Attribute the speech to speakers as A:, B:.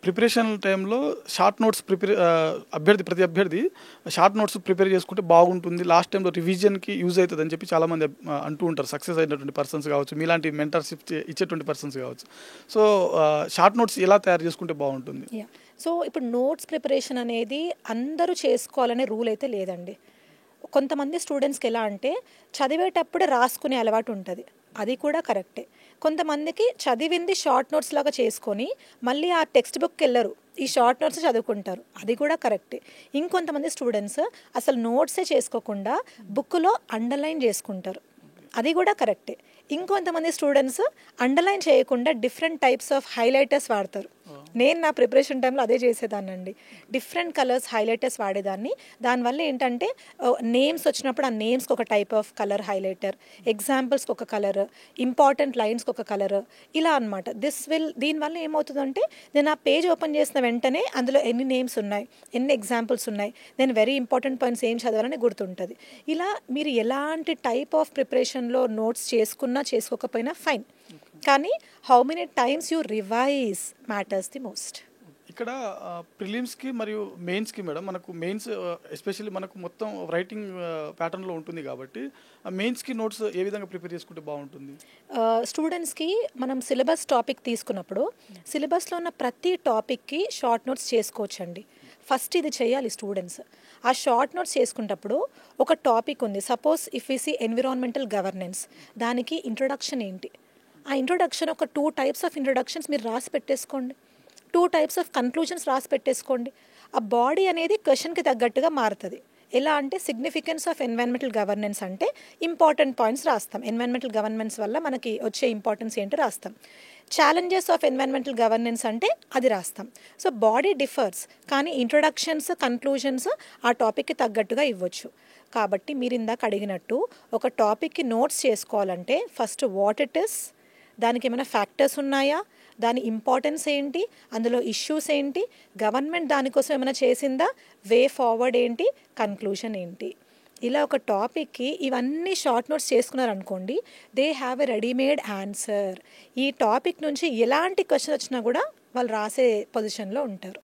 A: Preparation టైంలో short notes ప్రతి అభ్యర్థి షార్ట్ నోట్స్ ప్రిపేర్ చేసుకుంటే బాగుంటుంది, లాస్ట్ టైంలో రివిజన్కి యూజ్ అవుతుంది అని చెప్పి చాలామంది అంటూ ఉంటారు. సక్సెస్ అయినటువంటి పర్సన్స్ కావచ్చు, మీలాంటి మెంటర్షిప్ ఇచ్చేటువంటి పర్సన్స్ కావచ్చు. సో షార్ట్ నోట్స్ ఎలా తయారు చేసుకుంటే బాగుంటుంది?
B: సో ఇప్పుడు నోట్స్ ప్రిపరేషన్ అనేది అందరూ చేసుకోవాలనే రూల్ అయితే లేదండి. కొంతమంది స్టూడెంట్స్కి ఎలా అంటే చదివేటప్పుడు రాసుకునే అలవాటు ఉంటుంది, అది కూడా కరెక్టే. కొంతమందికి చదివింది షార్ట్ నోట్స్ లాగా చేసుకొని మళ్ళీ ఆ టెక్స్ట్ బుక్కి వెళ్ళరు, ఈ షార్ట్ నోట్స్ చదువుకుంటారు, అది కూడా కరెక్టే. ఇంకొంతమంది స్టూడెంట్స్ అసలు నోట్సే చేసుకోకుండా బుక్లో అండర్లైన్ చేసుకుంటారు, అది కూడా కరెక్టే. ఇంకొంతమంది స్టూడెంట్స్ అండర్లైన్ చేయకుండా డిఫరెంట్ టైప్స్ ఆఫ్ హైలైటర్స్ వాడతారు. నేను నా ప్రిపరేషన్ టైంలో అదే చేసేదాన్నండి. డిఫరెంట్ కలర్స్ హైలైటర్స్ వాడేదాన్ని. దానివల్ల ఏంటంటే నేమ్స్ వచ్చినప్పుడు ఆ నేమ్స్కి ఒక టైప్ ఆఫ్ కలర్ హైలైటర్, ఎగ్జాంపుల్స్కి ఒక కలర్, ఇంపార్టెంట్ లైన్స్కి ఒక కలర్, ఇలా అనమాట. దీనివల్ల ఏమవుతుందంటే నేను ఆ పేజ్ ఓపెన్ చేసిన వెంటనే అందులో ఎన్ని నేమ్స్ ఉన్నాయి, ఎన్ని ఎగ్జాంపుల్స్ ఉన్నాయి, నేను వెరీ ఇంపార్టెంట్ పాయింట్స్ ఏం చదవాలని గుర్తుంటుంది. ఇలా మీరు ఎలాంటి టైప్ ఆఫ్ ప్రిపరేషన్లో నోట్స్ చేసుకున్నా చేసుకోకపోయినా ఫైన్, కానీ how many times you revise matters the most.
A: ఇక్కడ ప్రిలిమ్స్కి మరియు మెయిన్స్కి మేడం, మనకు మెయిన్స్ ఎస్పెషల్లీ మనకు మొత్తం రైటింగ్ ప్యాటర్న్లో ఉంటుంది కాబట్టి మెయిన్స్కి నోట్స్ ఏ విధంగా ప్రిపేర్ చేసుకుంటే బాగుంటుంది?
B: స్టూడెంట్స్కి మనం సిలబస్ టాపిక్ తీసుకున్నప్పుడు సిలబస్లో ఉన్న ప్రతి టాపిక్కి షార్ట్ నోట్స్ చేసుకోవచ్చండి. ఫస్ట్ ఇది చేయాలి స్టూడెంట్స్. ఆ షార్ట్ నోట్స్ చేసుకునేటప్పుడు ఒక టాపిక్ ఉంది, suppose if we see environmental governance, దానికి ఇంట్రొడక్షన్ ఏంటి, ఆ ఇంట్రొడక్షన్ ఒక 2 టైప్స్ ఆఫ్ ఇంట్రొడక్షన్స్ మీరు రాసి పెట్టేసుకోండి, 2 టైప్స్ ఆఫ్ కన్క్లూజన్స్ రాసి పెట్టేసుకోండి. ఆ బాడీ అనేది క్వశ్చన్కి తగ్గట్టుగా మారుతుంది. ఎలా అంటే సిగ్నిఫికెన్స్ ఆఫ్ ఎన్వైరన్మెంటల్ గవర్నెన్స్ అంటే ఇంపార్టెంట్ పాయింట్స్ రాస్తాం, ఎన్వైరన్మెంటల్ గవర్నెన్స్ వల్ల మనకి వచ్చే ఇంపార్టెన్స్ ఏంటో రాస్తాం. ఛాలెంజెస్ ఆఫ్ ఎన్వైరన్మెంటల్ గవర్నెన్స్ అంటే అది రాస్తాం. సో బాడీ డిఫర్స్, కానీ ఇంట్రొడక్షన్స్ కన్క్లూజన్స్ ఆ టాపిక్కి తగ్గట్టుగా ఇవ్వచ్చు. కాబట్టి మీరు ఇందాక అడిగినట్టు ఒక టాపిక్కి నోట్స్ చేసుకోవాలంటే ఫస్ట్ వాట్ ఇట్ ఇస్, దానికి ఏమైనా ఫ్యాక్టర్స్ ఉన్నాయా, దాని ఇంపార్టెన్స్ ఏంటి, అందులో ఇష్యూస్ ఏంటి, గవర్నమెంట్ దానికోసం ఏమైనా చేసిందా, వే ఫార్వర్డ్ ఏంటి, కన్క్లూజన్ ఏంటి, ఇలా ఒక టాపిక్కి ఇవన్నీ షార్ట్ నోట్స్ చేసుకున్నారనుకోండి, they have a readymade answer. ఈ టాపిక్ నుంచి ఎలాంటి క్వశ్చన్ వచ్చినా కూడా వాళ్ళు రాసే పొజిషన్లో ఉంటారు.